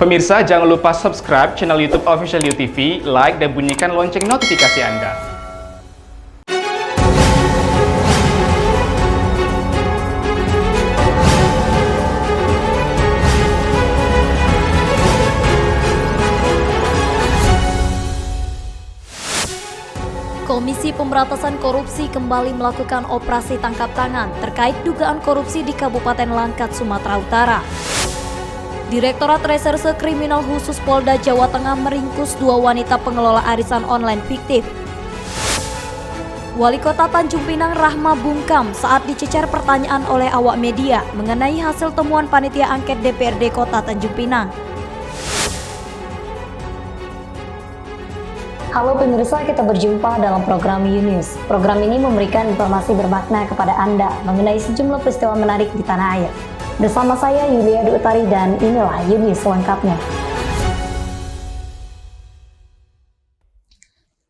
Pemirsa, jangan lupa subscribe channel YouTube Official UTV, like dan bunyikan lonceng notifikasi Anda. Komisi Pemberantasan Korupsi kembali melakukan operasi tangkap tangan terkait dugaan korupsi di Kabupaten Langkat, Sumatera Utara. Direktorat Reserse Kriminal Khusus Polda Jawa Tengah meringkus 2 wanita pengelola arisan online fiktif. Wali Kota Tanjung Pinang Rahma bungkam saat dicecar pertanyaan oleh awak media mengenai hasil temuan panitia angket DPRD Kota Tanjung Pinang. Halo pemirsa, kita berjumpa dalam program UNews. Program ini memberikan informasi bermakna kepada Anda mengenai sejumlah peristiwa menarik di tanah air. Bersama saya Yulia Utari dan inilah UNews selengkapnya.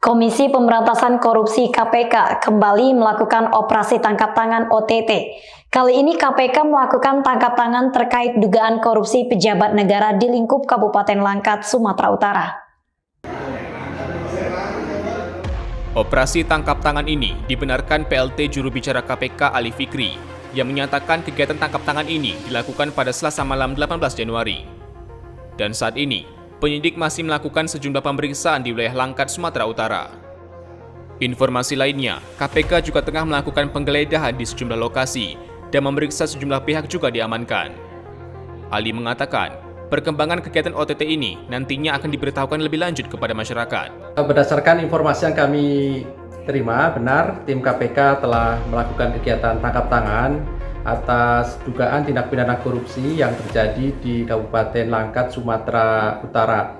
Komisi Pemberantasan Korupsi KPK kembali melakukan operasi tangkap tangan OTT. Kali ini KPK melakukan tangkap tangan terkait dugaan korupsi pejabat negara di lingkup Kabupaten Langkat, Sumatera Utara. Operasi tangkap tangan ini dibenarkan PLT juru bicara KPK Ali Fikri yang menyatakan kegiatan tangkap tangan ini dilakukan pada Selasa malam 18 Januari. Dan saat ini, penyidik masih melakukan sejumlah pemeriksaan di wilayah Langkat, Sumatera Utara. Informasi lainnya, KPK juga tengah melakukan penggeledahan di sejumlah lokasi dan memeriksa sejumlah pihak juga diamankan. Ali mengatakan, perkembangan kegiatan OTT ini nantinya akan diberitahukan lebih lanjut kepada masyarakat. Berdasarkan informasi yang kami terima, benar tim KPK telah melakukan kegiatan tangkap tangan atas dugaan tindak pidana korupsi yang terjadi di Kabupaten Langkat, Sumatera Utara.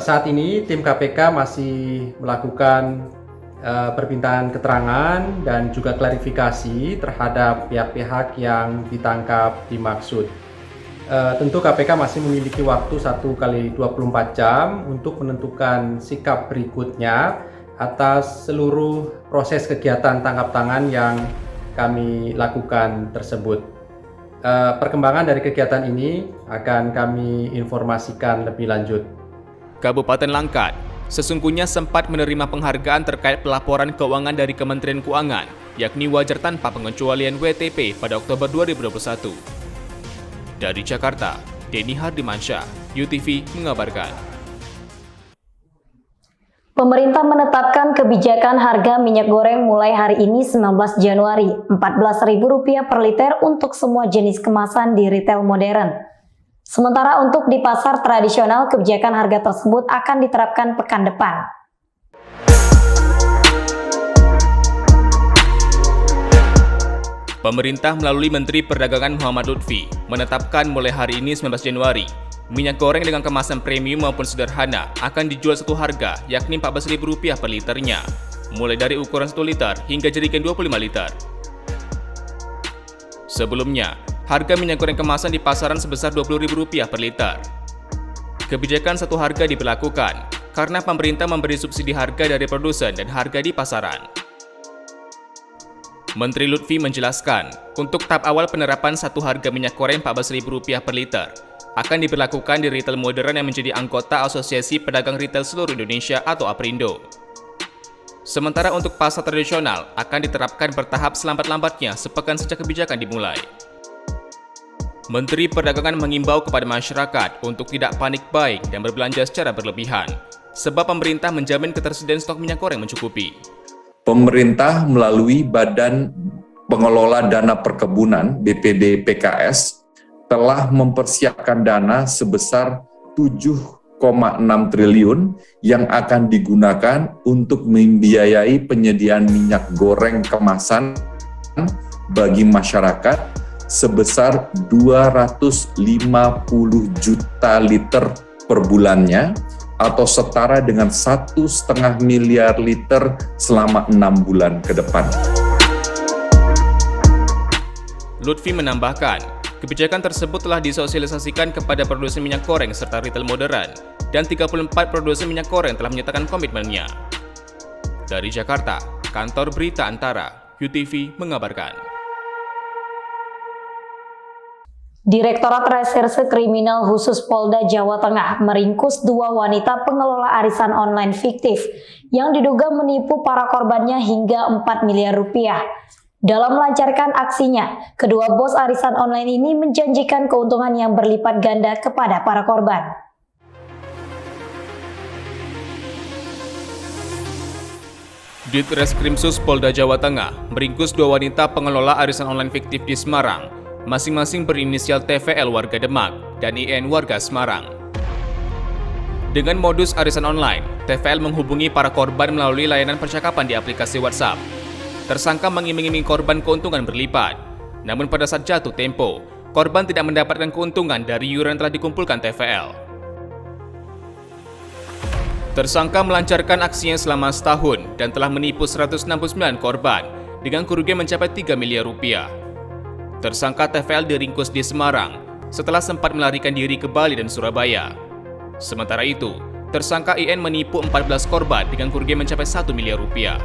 Saat ini tim KPK masih melakukan permintaan keterangan dan juga klarifikasi terhadap pihak-pihak yang ditangkap dimaksud. Tentu KPK masih memiliki waktu 1x24 jam untuk menentukan sikap berikutnya atas seluruh proses kegiatan tangkap tangan yang kami lakukan tersebut. Perkembangan dari kegiatan ini akan kami informasikan lebih lanjut. Kabupaten Langkat sesungguhnya sempat menerima penghargaan terkait pelaporan keuangan dari Kementerian Keuangan, yakni wajar tanpa pengecualian WTP pada Oktober 2021. Dari Jakarta, Denny Hardimansyah, UTV mengabarkan. Pemerintah menetapkan kebijakan harga minyak goreng mulai hari ini 19 Januari, Rp14.000 per liter untuk semua jenis kemasan di retail modern. Sementara untuk di pasar tradisional, kebijakan harga tersebut akan diterapkan pekan depan. Pemerintah melalui Menteri Perdagangan Muhammad Lutfi menetapkan mulai hari ini 19 Januari, minyak goreng dengan kemasan premium maupun sederhana akan dijual satu harga, yakni Rp14.000 per liternya, mulai dari ukuran 1 liter hingga jerigen 25 liter. Sebelumnya, harga minyak goreng kemasan di pasaran sebesar Rp20.000 per liter. Kebijakan satu harga diberlakukan karena pemerintah memberi subsidi harga dari produsen dan harga di pasaran. Menteri Lutfi menjelaskan, untuk tahap awal penerapan satu harga minyak goreng Rp14.000 per liter akan diberlakukan di retail modern yang menjadi anggota Asosiasi Pedagang Retail Seluruh Indonesia atau APRindo. Sementara untuk pasar tradisional akan diterapkan bertahap selambat-lambatnya sepekan sejak kebijakan dimulai. Menteri Perdagangan mengimbau kepada masyarakat untuk tidak panik buying dan berbelanja secara berlebihan, sebab pemerintah menjamin ketersediaan stok minyak goreng mencukupi. Pemerintah melalui Badan Pengelola Dana Perkebunan (BPD PKS) telah mempersiapkan dana sebesar 7,6 triliun yang akan digunakan untuk membiayai penyediaan minyak goreng kemasan bagi masyarakat sebesar 250 juta liter per bulannya atau setara dengan 1,5 miliar liter selama 6 bulan ke depan. Lutfi menambahkan, kebijakan tersebut telah disosialisasikan kepada produsen minyak goreng serta retail modern, dan 34 produsen minyak goreng telah menyatakan komitmennya. Dari Jakarta, Kantor Berita Antara, UTV mengabarkan. Direktorat Reserse Kriminal Khusus Polda Jawa Tengah meringkus 2 wanita pengelola arisan online fiktif yang diduga menipu para korbannya hingga 4 miliar rupiah. Dalam melancarkan aksinya, kedua bos arisan online ini menjanjikan keuntungan yang berlipat ganda kepada para korban. Ditreskrimsus Polda Jawa Tengah meringkus 2 wanita pengelola arisan online fiktif di Semarang, masing-masing berinisial TVL warga Demak dan IN warga Semarang. Dengan modus arisan online, TVL menghubungi para korban melalui layanan percakapan di aplikasi WhatsApp. Tersangka mengiming-iming korban keuntungan berlipat. Namun pada saat jatuh tempo, korban tidak mendapatkan keuntungan dari iuran yang telah dikumpulkan TVL. Tersangka melancarkan aksinya selama setahun dan telah menipu 169 korban dengan kerugian mencapai 3 miliar rupiah. Tersangka TVL diringkus di Semarang setelah sempat melarikan diri ke Bali dan Surabaya. Sementara itu, tersangka IN menipu 14 korban dengan kerugian mencapai 1 miliar rupiah.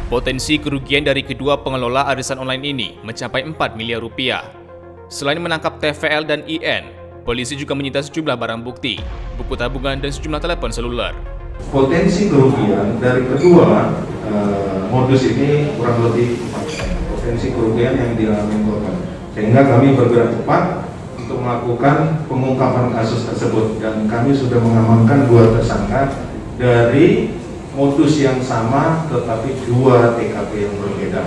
Potensi kerugian dari kedua pengelola arisan online ini mencapai 4 miliar rupiah. Selain menangkap TVL dan IN, polisi juga menyita sejumlah barang bukti, buku tabungan dan sejumlah telepon seluler. Potensi kerugian dari kedua modus ini kurang lebih 4%. Potensi kerugian yang dialami korban. Sehingga kami bergerak cepat untuk melakukan pengungkapan kasus tersebut dan kami sudah mengamankan 2 tersangka dari modus yang sama tetapi 2 TKP yang berbeda.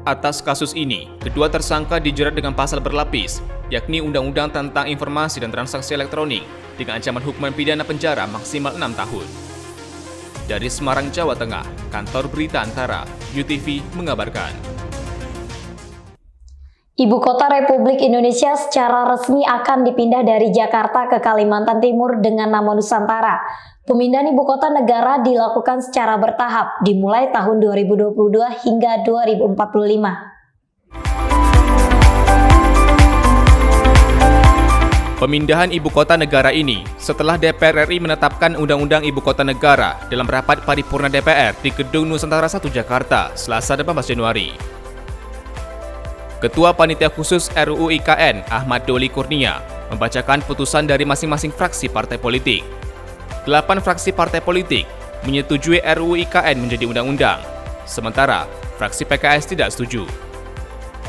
Atas kasus ini, kedua tersangka dijerat dengan pasal berlapis, yakni Undang-Undang tentang Informasi dan Transaksi Elektronik dengan ancaman hukuman pidana penjara maksimal 6 tahun. Dari Semarang, Jawa Tengah, Kantor Berita Antara, UTV mengabarkan. Ibu kota Republik Indonesia secara resmi akan dipindah dari Jakarta ke Kalimantan Timur dengan nama Nusantara. Pemindahan ibu kota negara dilakukan secara bertahap, dimulai tahun 2022 hingga 2045. Pemindahan ibu kota negara ini setelah DPR RI menetapkan Undang-Undang Ibu Kota Negara dalam rapat paripurna DPR di Gedung Nusantara 1 Jakarta, Selasa 18 Januari. Ketua Panitia Khusus RUU IKN Ahmad Doli Kurnia membacakan putusan dari masing-masing fraksi partai politik. 8 fraksi partai politik menyetujui RUU IKN menjadi undang-undang, sementara fraksi PKS tidak setuju.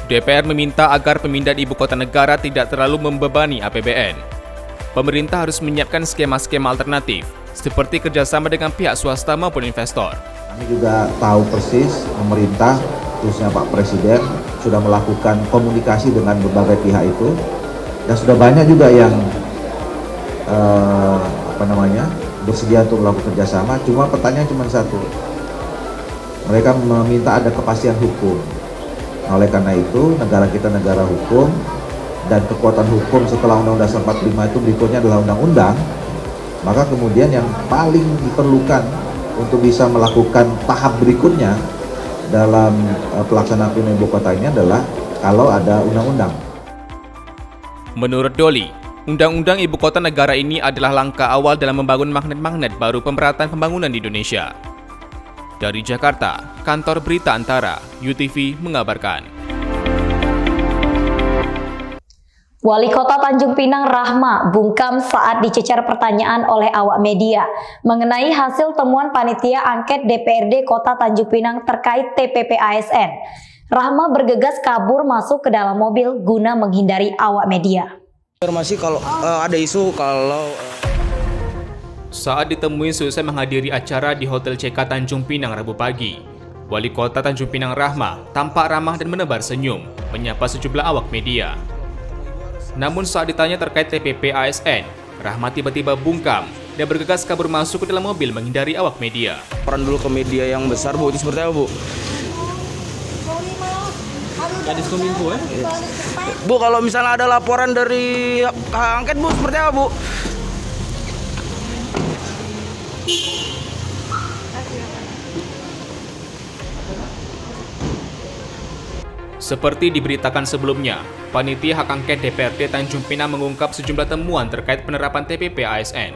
DPR meminta agar pemindahan ibu kota negara tidak terlalu membebani APBN. Pemerintah harus menyiapkan skema-skema alternatif, seperti kerjasama dengan pihak swasta maupun investor. Kami juga tahu persis pemerintah, khususnya Pak Presiden, sudah melakukan komunikasi dengan berbagai pihak itu, dan sudah banyak juga yang bersedia untuk melakukan kerjasama. Cuma pertanyaan cuma satu, mereka meminta ada kepastian hukum. Nah, oleh karena itu negara kita negara hukum, dan kekuatan hukum setelah Undang-Undang Dasar 45 itu berikutnya adalah undang-undang. Maka kemudian yang paling diperlukan untuk bisa melakukan tahap berikutnya dalam pelaksanaan pemindahan ibu kota ini adalah kalau ada undang-undang. Menurut Doli, Undang-Undang Ibu Kota Negara ini adalah langkah awal dalam membangun magnet-magnet baru pemerataan pembangunan di Indonesia. Dari Jakarta, Kantor Berita Antara, UTV mengabarkan. Wali Kota Tanjung Pinang Rahma bungkam saat dicecar pertanyaan oleh awak media mengenai hasil temuan panitia angket DPRD Kota Tanjung Pinang terkait TPP ASN. Rahma bergegas kabur masuk ke dalam mobil guna menghindari awak media. Informasi kalau ada isu kalau Saat ditemui selesai menghadiri acara di Hotel CK Tanjung Pinang Rabu pagi, Wali Kota Tanjung Pinang Rahma tampak ramah dan menebar senyum menyapa sejumlah awak media. Namun saat ditanya terkait TPP ASN, Rahma tiba-tiba bungkam dan bergegas kabur masuk ke dalam mobil menghindari awak media. laporan dulu ke media yang besar, Bu, itu seperti apa, Bu? Kadiskominfo, ya? Bu, kalau misalnya ada laporan dari angket, Bu, seperti apa, Bu? Seperti diberitakan sebelumnya, Panitia Hak Angket DPRD Tanjung Pinang mengungkap sejumlah temuan terkait penerapan TPP ASN.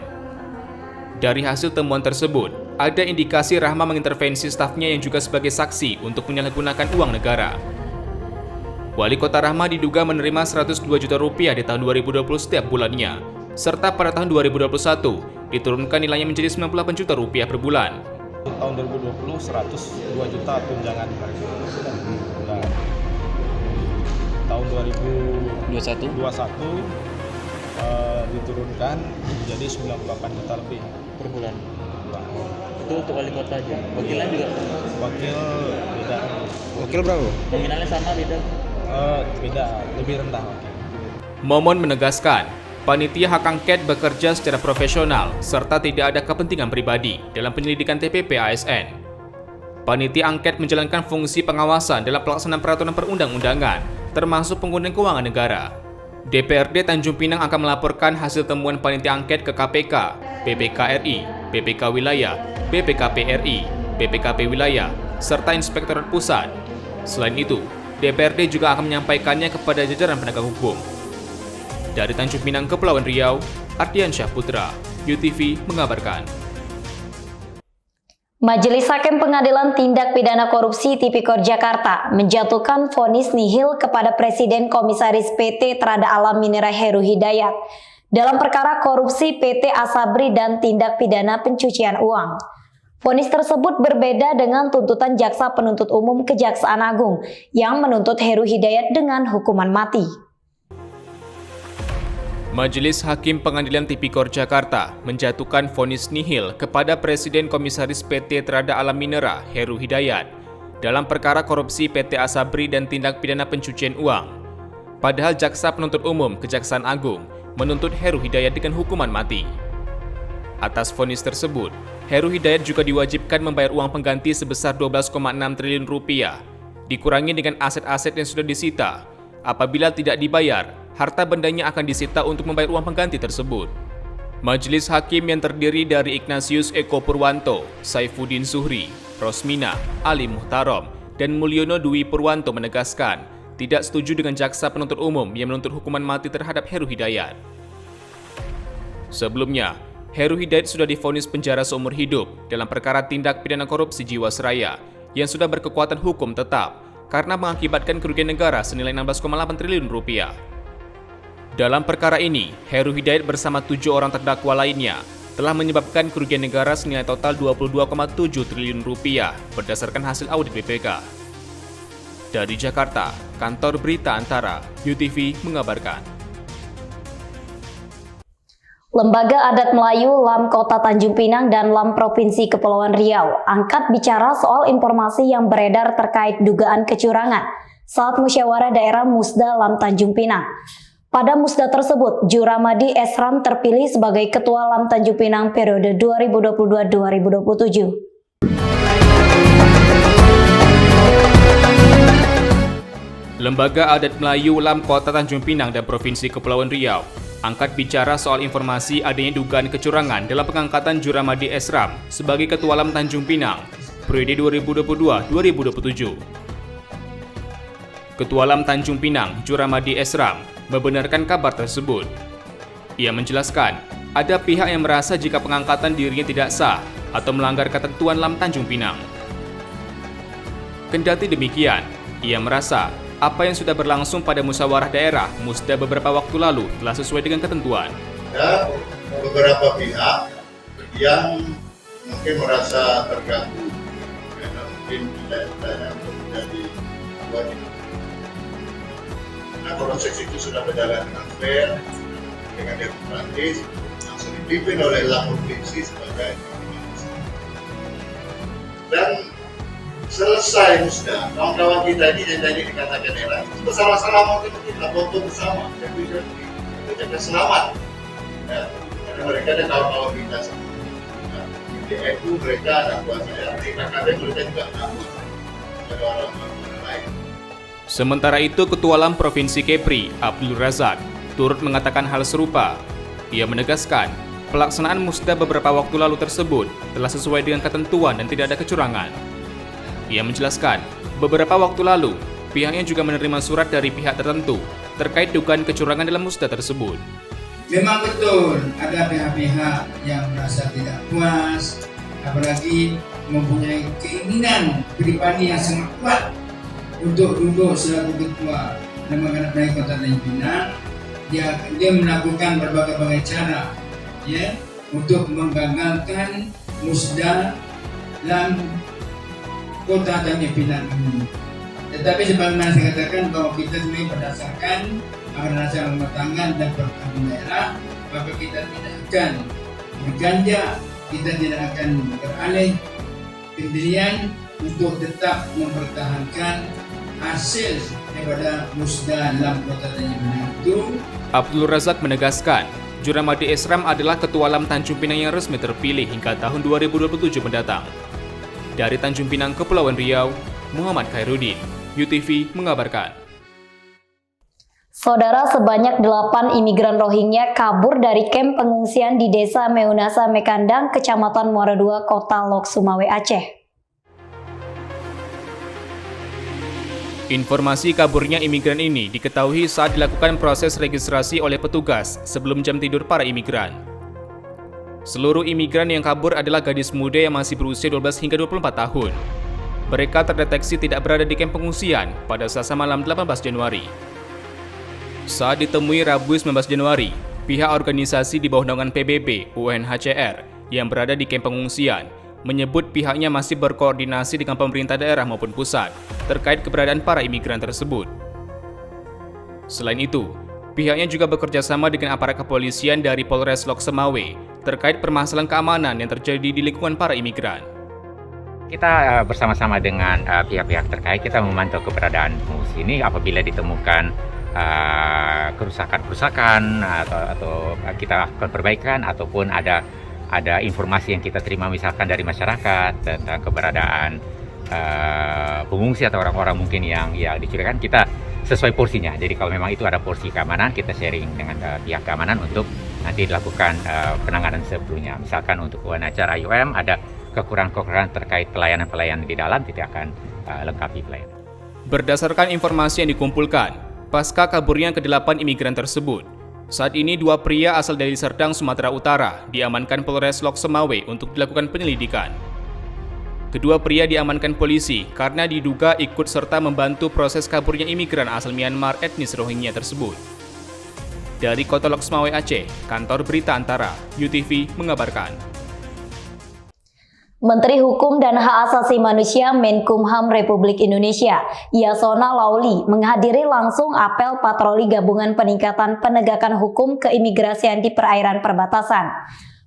Dari hasil temuan tersebut, ada indikasi Rahma mengintervensi stafnya yang juga sebagai saksi untuk menyalahgunakan uang negara. Wali Kota Rahma diduga menerima 102 juta rupiah di tahun 2020 setiap bulannya, serta pada tahun 2021 diturunkan nilainya menjadi 98 juta rupiah per bulan. Tahun 2020 102 juta tunjangan bulan. Tahun 2021 diturunkan menjadi 98 juta lebih per bulan. Itu untuk wali kota aja. Wakilnya juga? Wakil beda. Wakil berapa? Nominalnya sama beda? Beda, lebih rendah. Momon menegaskan, panitia hak angket bekerja secara profesional serta tidak ada kepentingan pribadi dalam penyelidikan TPP ASN. Panitia angket menjalankan fungsi pengawasan dalam pelaksanaan peraturan perundang-undangan, termasuk penggunaan keuangan negara. DPRD Tanjung Pinang akan melaporkan hasil temuan panitia angket ke KPK, BPK RI, BPK Wilayah, BPKP RI, BPKP Wilayah, serta Inspektorat Pusat. Selain itu, DPRD juga akan menyampaikannya kepada jajaran penegak hukum. Dari Tanjung Pinang, Kepulauan Riau, Ardiansyah Putra, UTV mengabarkan. Majelis Hakim Pengadilan Tindak Pidana Korupsi Tipikor Jakarta menjatuhkan vonis nihil kepada Presiden Komisaris PT Trada Alam Mineral Heru Hidayat dalam perkara korupsi PT Asabri dan tindak pidana pencucian uang. Vonis tersebut berbeda dengan tuntutan Jaksa Penuntut Umum Kejaksaan Agung yang menuntut Heru Hidayat dengan hukuman mati. Majelis Hakim Pengadilan Tipikor Jakarta menjatuhkan vonis nihil kepada Presiden Komisaris PT Trada Alam Mineral Heru Hidayat dalam perkara korupsi PT Asabri dan tindak pidana pencucian uang. Padahal Jaksa Penuntut Umum Kejaksaan Agung menuntut Heru Hidayat dengan hukuman mati. Atas vonis tersebut, Heru Hidayat juga diwajibkan membayar uang pengganti sebesar 12,6 triliun rupiah, dikurangi dengan aset-aset yang sudah disita. Apabila tidak dibayar, harta bendanya akan disita untuk membayar uang pengganti tersebut. Majelis Hakim yang terdiri dari Ignatius Eko Purwanto, Saifuddin Zuhri, Rosmina, Ali Muhtarom, dan Mulyono Dwi Purwanto menegaskan tidak setuju dengan Jaksa Penuntut Umum yang menuntut hukuman mati terhadap Heru Hidayat. Sebelumnya, Heru Hidayat sudah divonis penjara seumur hidup dalam perkara tindak pidana korupsi Jiwasraya yang sudah berkekuatan hukum tetap karena mengakibatkan kerugian negara senilai 16,8 triliun rupiah. Dalam perkara ini, Heru Hidayat bersama 7 orang terdakwa lainnya telah menyebabkan kerugian negara senilai total 22,7 triliun rupiah berdasarkan hasil audit BPK. Dari Jakarta, Kantor Berita Antara, UTV mengabarkan. Lembaga Adat Melayu LAM Kota Tanjung Pinang dan LAM Provinsi Kepulauan Riau angkat bicara soal informasi yang beredar terkait dugaan kecurangan saat musyawarah daerah Musda LAM Tanjung Pinang. Pada musda tersebut, Juramadi Esram terpilih sebagai Ketua LAM Tanjung Pinang periode 2022-2027. Lembaga Adat Melayu LAM Kota Tanjung Pinang dan Provinsi Kepulauan Riau angkat bicara soal informasi adanya dugaan kecurangan dalam pengangkatan Juramadi Esram sebagai Ketua LAM Tanjung Pinang periode 2022-2027. Ketua LAM Tanjung Pinang, Juramadi Esram, membenarkan kabar tersebut. Ia menjelaskan, ada pihak yang merasa jika pengangkatan dirinya tidak sah atau melanggar ketentuan LAM Tanjung Pinang. Kendati demikian, ia merasa apa yang sudah berlangsung pada musyawarah daerah Musda beberapa waktu lalu telah sesuai dengan ketentuan. Ada beberapa pihak yang mungkin merasa terganggu karena mungkin tidak menjadi wajib. Nah, proses itu sudah berjalan dengan fair, dengan demokratis, langsung dipimpin oleh LAM Provinsi sebagai dan selesai musda, kawan-kawan kita ini yang tadi dikatakan era itu bersama-sama mau kita foto bersama, jadi kita selamat. Ya, karena mereka ada kawan-kawan kita semua. Ya, di DFU mereka anak buah saya, di KKD mereka juga anak buah ada orang-orang lain. Sementara itu, Ketua LAM Provinsi Kepri, Abdul Razak, turut mengatakan hal serupa. Ia menegaskan, pelaksanaan musda beberapa waktu lalu tersebut telah sesuai dengan ketentuan dan tidak ada kecurangan. Ia menjelaskan, beberapa waktu lalu, pihaknya juga menerima surat dari pihak tertentu terkait dugaan kecurangan dalam musda tersebut. Memang betul ada pihak-pihak yang merasa tidak puas, apalagi mempunyai keinginan pribadi yang sangat kuat untuk duduk selaku ketua Lembaga Penegak Kota Tanjung Pinang, dia melakukan berbagai cara ya untuk menggagalkan musda dalam Kota Tanjung Pinang ini. Tetapi sebagaimana saya katakan bahwa kita sebenarnya berdasarkan rasa kematangan dan perkembangan daerah, maka kita tidak akan berganja, kita tidak akan beralih pendirian untuk tetap mempertahankan hasil daripada musda dalam Kota Tanjung Pinang itu. Abdul Razak menegaskan, Juramadi Esram adalah Ketua Lam Tanjung Pinang yang resmi terpilih hingga tahun 2027 mendatang. Dari Tanjung Pinang, Kepulauan Riau, Muhammad Khairuddin, UTV mengabarkan. Saudara, sebanyak 8 imigran Rohingya kabur dari kamp pengungsian di Desa Meunasa Mekandang, Kecamatan Muara II, Kota Lok Sumawe, Aceh. Informasi kaburnya imigran ini diketahui saat dilakukan proses registrasi oleh petugas sebelum jam tidur para imigran. Seluruh imigran yang kabur adalah gadis muda yang masih berusia 12 hingga 24 tahun. Mereka terdeteksi tidak berada di kamp pengungsian pada Selasa malam 18 Januari. Saat ditemui Rabu 19 Januari, pihak organisasi di bawah naungan PBB UNHCR yang berada di kamp pengungsian menyebut pihaknya masih berkoordinasi dengan pemerintah daerah maupun pusat terkait keberadaan para imigran tersebut. Selain itu, pihaknya juga bekerja sama dengan aparat kepolisian dari Polres Lok Sumawe terkait permasalahan keamanan yang terjadi di lingkungan para imigran. Kita bersama-sama dengan pihak-pihak terkait, kita memantau keberadaan pengungsi ini apabila ditemukan kerusakan-kerusakan atau kita lakukan perbaikan ataupun ada informasi yang kita terima misalkan dari masyarakat tentang keberadaan pengungsi atau orang-orang mungkin yang dicurigakan, kita sesuai porsinya. Jadi kalau memang itu ada porsi keamanan, kita sharing dengan pihak keamanan untuk nanti dilakukan penanganan sebelumnya. Misalkan untuk UNHCR IOM ada kekurangan-kekurangan terkait pelayanan-pelayanan di dalam, tidak akan lengkapi pelayanan. Berdasarkan informasi yang dikumpulkan, pasca kaburnya ke-8 imigran tersebut, saat ini 2 pria asal dari Serdang, Sumatera Utara diamankan Polres Lok Sumawe untuk dilakukan penyelidikan. Kedua pria diamankan polisi karena diduga ikut serta membantu proses kaburnya imigran asal Myanmar etnis Rohingya tersebut. Dari Kota Lok Sumawe, Aceh, Kantor Berita Antara, UTV mengabarkan. Menteri Hukum dan Hak Asasi Manusia Menkumham Republik Indonesia, Yasona Lauli, menghadiri langsung apel patroli gabungan peningkatan penegakan hukum keimigrasian di perairan perbatasan.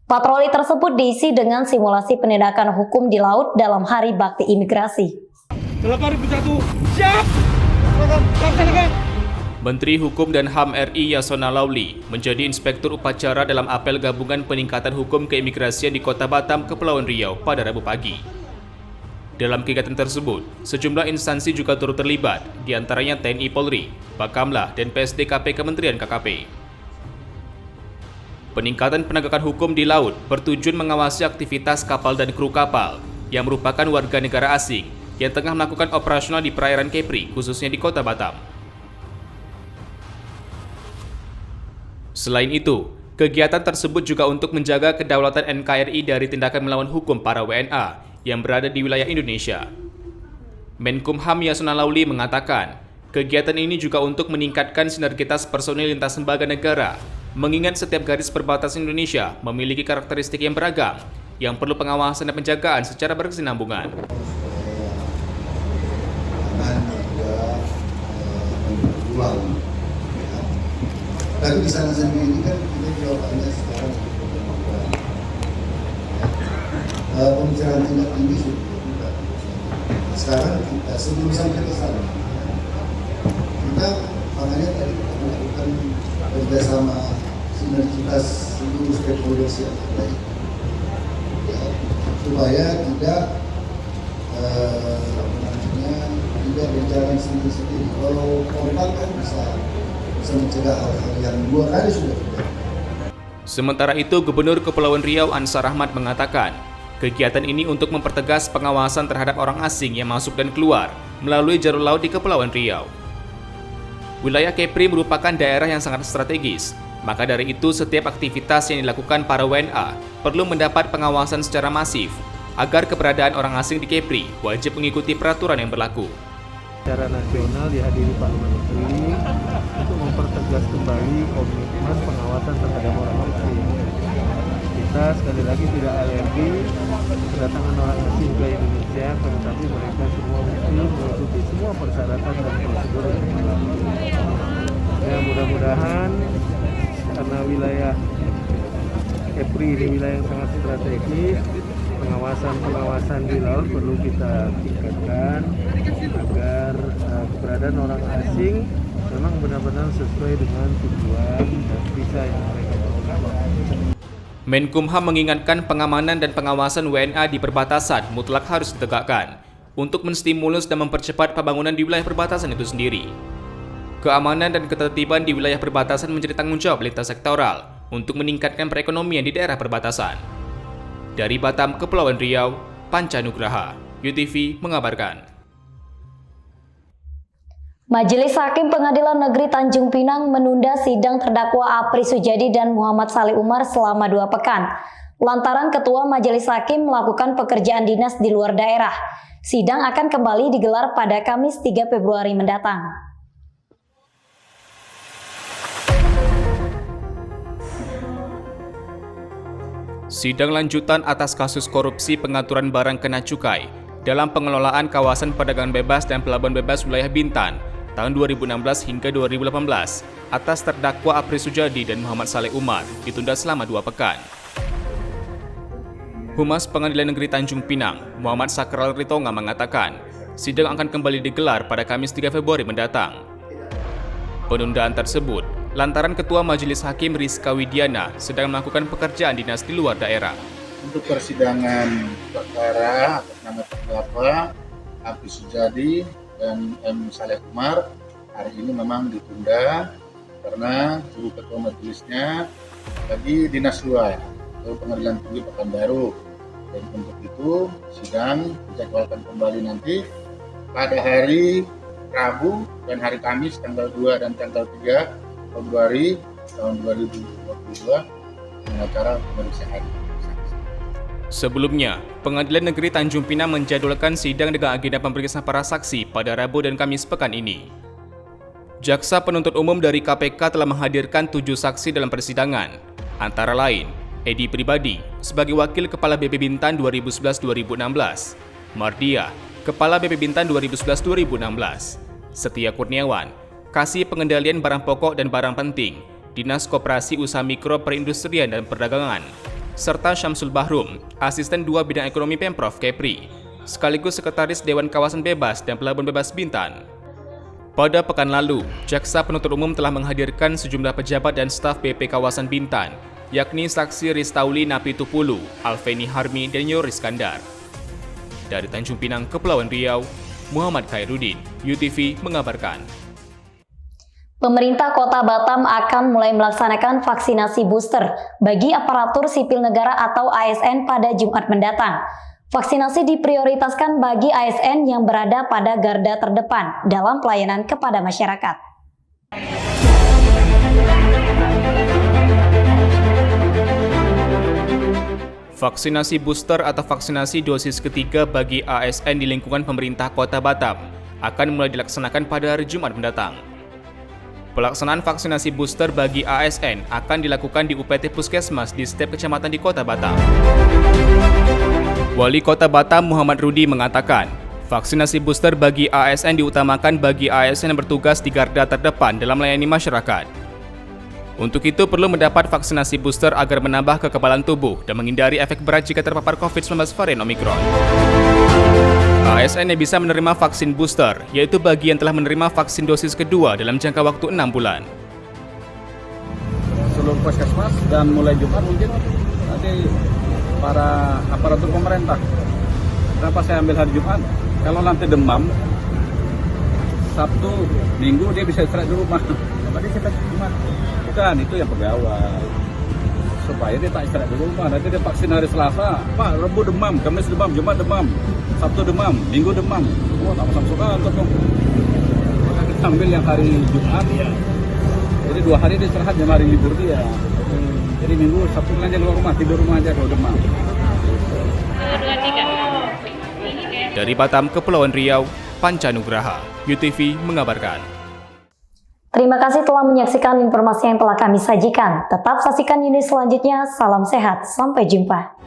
Patroli tersebut diisi dengan simulasi penindakan hukum di laut dalam Hari Bakti Imigrasi. 8.001, siap! Laksanakan! Menteri Hukum dan HAM RI Yasona Lauli menjadi inspektur upacara dalam apel gabungan peningkatan hukum keimigrasian di Kota Batam, Kepulauan Riau pada Rabu pagi. Dalam kegiatan tersebut, sejumlah instansi juga turut terlibat, diantaranya TNI Polri, Bakamla, dan PSDKP Kementerian KKP. Peningkatan penegakan hukum di laut bertujuan mengawasi aktivitas kapal dan kru kapal yang merupakan warga negara asing yang tengah melakukan operasional di perairan Kepri, khususnya di Kota Batam. Selain itu, kegiatan tersebut juga untuk menjaga kedaulatan NKRI dari tindakan melawan hukum para WNA yang berada di wilayah Indonesia. Menkumham Yasona Lauli mengatakan, kegiatan ini juga untuk meningkatkan sinergitas personil lintas lembaga negara, mengingat setiap garis perbatasan Indonesia memiliki karakteristik yang beragam, yang perlu pengawasan dan penjagaan secara berkesinambungan. Tapi di sana sendiri kan kita jawabannya sekarang pembicaraan tingkat tinggi sudah dibuka. Sekarang kita sebelum sampai ke sana, kita makanya tadi kita melakukan kerjasama sinergitas seluruh stakeholders yang terkait, ya, supaya tidak tidak berjalan sendiri-sendiri. Kalau kompak kan bisa mencegah hal-hal yang 2 kali sudah terjadi. Sementara itu, Gubernur Kepulauan Riau Ansar Ahmad mengatakan, kegiatan ini untuk mempertegas pengawasan terhadap orang asing yang masuk dan keluar melalui jalur laut di Kepulauan Riau. Wilayah Kepri merupakan daerah yang sangat strategis, maka dari itu setiap aktivitas yang dilakukan para WNA perlu mendapat pengawasan secara masif, agar keberadaan orang asing di Kepri wajib mengikuti peraturan yang berlaku. secara nasional dihadiri Pak Menteri untuk mempertegas kembali komitmen pengawasan terhadap orang asing. Kita sekali lagi tidak alergi kedatangan orang asing ke Indonesia, tetapi mereka semua mesti mengikuti semua persyaratan dan prosedur yang berlaku. Ya, mudah-mudahan karena wilayah Kepri ini wilayah yang sangat strategis, pengawasan di laut perlu kita tingkatkan agar keberadaan orang asing memang benar-benar sesuai dengan tujuan dan visa yang mereka perlukan. Menkumham mengingatkan pengamanan dan pengawasan WNA di perbatasan mutlak harus ditegakkan untuk menstimulus dan mempercepat pembangunan di wilayah perbatasan itu sendiri. Keamanan dan ketertiban di wilayah perbatasan menjadi tanggung jawab lintas sektoral untuk meningkatkan perekonomian di daerah perbatasan. Dari Batam, Kepulauan Riau, Panca Nugraha, UTV mengabarkan. Majelis Hakim Pengadilan Negeri Tanjung Pinang menunda sidang terdakwa Apri Sujadi dan Muhammad Saleh Umar selama 2 pekan. Lantaran Ketua Majelis Hakim melakukan pekerjaan dinas di luar daerah. Sidang akan kembali digelar pada Kamis 3 Februari mendatang. Sidang lanjutan atas kasus korupsi pengaturan barang kena cukai dalam pengelolaan kawasan perdagangan bebas dan pelabuhan bebas wilayah Bintan tahun 2016 hingga 2018 atas terdakwa Apri Sujadi dan Muhammad Saleh Umar ditunda selama 2 pekan. Humas Pengadilan Negeri Tanjung Pinang, Muhammad Sakral Ritonga mengatakan, sidang akan kembali digelar pada Kamis 3 Februari mendatang. Penundaan tersebut lantaran Ketua Majelis Hakim Rizka Widiana sedang melakukan pekerjaan dinas di luar daerah. Untuk persidangan perkara atas nama terdakwa Apri Sujadi dan M. Saleh Umar hari ini memang ditunda karena Ibu Ketua Majelisnya lagi dinas luar ke Pengadilan Tinggi Pekanbaru. Dan untuk itu sidang dijadwalkan kembali nanti pada hari Rabu dan hari Kamis tanggal 2 dan tanggal 3 Februari tahun 2022 dengan acara pemeriksaan. Sebelumnya, Pengadilan Negeri Tanjung Pinang menjadwalkan sidang dengan agenda pemeriksaan para saksi pada Rabu dan Kamis pekan ini. Jaksa penuntut umum dari KPK telah menghadirkan 7 saksi dalam persidangan, antara lain Edi Pribadi sebagai Wakil Kepala BP Bintan 2011-2016, Mardia, Kepala BP Bintan 2011-2016, Setia Kurniawan, Kasih Pengendalian Barang Pokok dan Barang Penting, Dinas Koperasi Usaha Mikro Perindustrian dan Perdagangan, serta Syamsul Bahrum, Asisten 2 Bidang Ekonomi Pemprov Kepri, sekaligus Sekretaris Dewan Kawasan Bebas dan Pelabuhan Bebas Bintan. Pada pekan lalu, Jaksa Penuntut Umum telah menghadirkan sejumlah pejabat dan staf BP Kawasan Bintan, yakni saksi Ristauli Napitupulu, Alveni Harmi, dan Yoris Kandar. Dari Tanjung Pinang, Kepulauan Riau, Muhammad Khairuddin, UTV mengabarkan. Pemerintah Kota Batam akan mulai melaksanakan vaksinasi booster bagi aparatur sipil negara atau ASN pada Jumat mendatang. Vaksinasi diprioritaskan bagi ASN yang berada pada garda terdepan dalam pelayanan kepada masyarakat. Vaksinasi booster atau vaksinasi dosis ketiga bagi ASN di lingkungan pemerintah Kota Batam akan mulai dilaksanakan pada hari Jumat mendatang. Pelaksanaan vaksinasi booster bagi ASN akan dilakukan di UPT Puskesmas di setiap kecamatan di Kota Batam. Wali Kota Batam Muhammad Rudi mengatakan, vaksinasi booster bagi ASN diutamakan bagi ASN yang bertugas di garda terdepan dalam melayani masyarakat. Untuk itu perlu mendapat vaksinasi booster agar menambah kekebalan tubuh dan menghindari efek berat jika terpapar COVID-19 varian Omicron. ASN yang bisa menerima vaksin booster, yaitu bagi yang telah menerima vaksin dosis kedua dalam jangka waktu 6 bulan. Seluruh puskesmas dan mulai Jumat mungkin nanti para aparatur pemerintah. Kenapa saya ambil hari Jumat? Kalau nanti demam, Sabtu, Minggu dia bisa istirahat di rumah. Kenapa dia istirahat di rumah? Bukan, itu yang pegawai. Supaya dia tak istirahat di rumah. Nanti dia vaksin hari Selasa, Pak, Rabu demam, Kamis demam, Jumat demam, Sabtu demam, Minggu demam. Oh, tak masuk kantor dong. Maka kita ambil yang hari Jumat ya. Jadi 2 hari dia istirahat, yang hari libur dia. Jadi Minggu, Sabtu aja keluar rumah, tidur rumah aja kalau demam. Dari Batam, Kepulauan Riau, Pancanugraha, UTV mengabarkan. Terima kasih telah menyaksikan informasi yang telah kami sajikan. Tetap saksikan unit selanjutnya. Salam sehat, sampai jumpa.